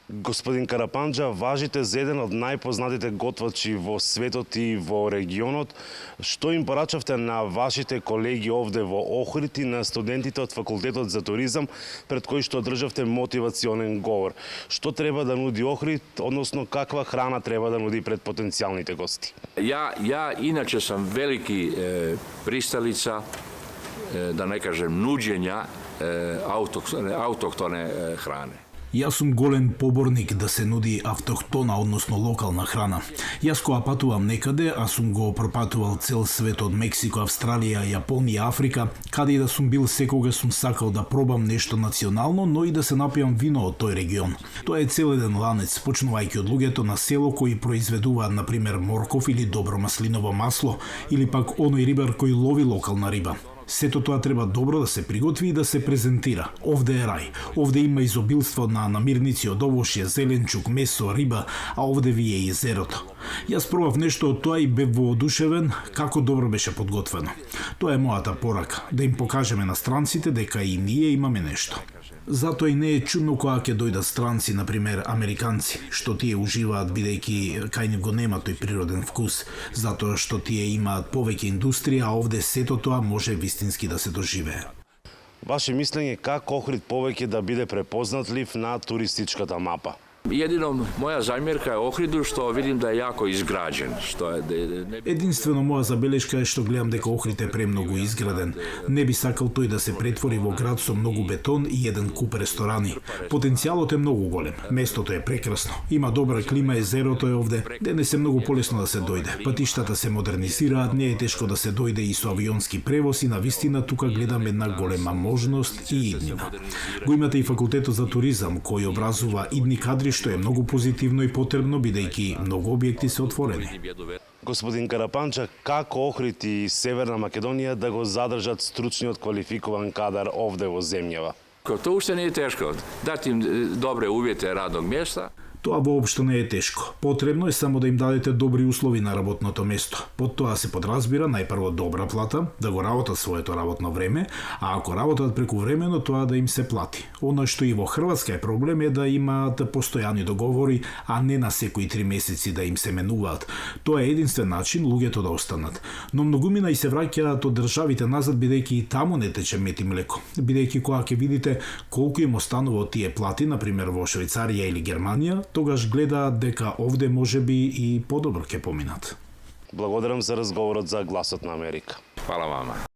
Господин Карапанџа, важите за еден од најпознатите готвачи во светот и во регионот. Што им порачавте на вашите колеги овде во Охрид и на студентите од факултетот за туризам пред кои што одржавте мотивационен говор? Што треба да нуди Охрид, односно каква храна треба да нуди пред потенцијалните гости? Ja inače sam veliki pristalica, da ne kažem nuđenja autohtone hrane. Јас сум голем поборник да се нуди автохтона, односно локална храна. Јас кога патувам некаде, а сум го пропатувал цел свет од Мексико, Австралија, Јапонија, Африка, каде и да сум бил, секогаш сум сакал да пробам нешто национално, но и да се напијам вино од тој регион. Тоа е цел еден ланец, почнувајќи од луѓето на село кои произведуваат, например, морков или добро маслиново масло, или пак оној рибар кој лови локална риба. Сето тоа треба добро да се приготви и да се презентира. Овде е рај. Овде има изобилство на намирници од овошје, зеленчук, месо, риба, а овде ви е езерото. Јас пробав нешто од тоа и бев воодушевен како добро беше подготвено. Тоа е мојата порака, да им покажеме на странците дека и ние имаме нешто. Затоа и не е чудно кога ќе дојдат странци, например американци, што тие уживаат бидејќи кај нив го нема тој природен вкус, затоа што тие имаат повеќе индустрија, а овде сето тоа може вистински да се доживее. Ваше мислење како Охрид повеќе да биде препознатлив на туристичката мапа? Jedino moja zamjerka je Ohridu što vidim da je jako izgrađen. Единствено моја забелешка е што гледам дека Охрид е премногу изграден. Не би сакал тој да се претвори во град со многу бетон и еден куп ресторани. Потенцијалот е многу голем. Местото е прекрасно. Има добра клима, езерото е овде. Денес е многу полесно да се дојде. Патиштата се модернизираат, не е тешко да се дојде и со авионски превоз и навистина тука гледам една голема можност и иднина. Го имате и факултетот за туризам кој образува идни кадри што е многу позитивно и потребно бидејќи многу објекти се отворени. Господин Карапанџа, како Охрид и Северна Македонија да го задржат стручниот квалификуван кадар овде во земјава? To uopšte nije teško. Dati im dobre uvjete radnog mjesta. Тоа воопшто не е тешко. Потребно е само да им дадете добри услови на работното место. Под тоа се подразбира најпрво добра плата, да го работат своето работно време, а ако работат прекувремено, тоа да им се плати. Она што и во Хрватска е проблем е да имаат постојани договори, а не на секои 3 месеци да им се менуваат. Тоа е единствен начин луѓето да останат. Но многумина и се враќаат од државите назад бидејќи и таму не тече мед и млеко. Бидејќи кога ќе видите колку им останува од тие плати, например во Швајцарија или Германија, тогаш гледаат дека овде можеби и подобро ќе поминат. Благодарам за разговорот за Гласот на Америка. Hvala vama.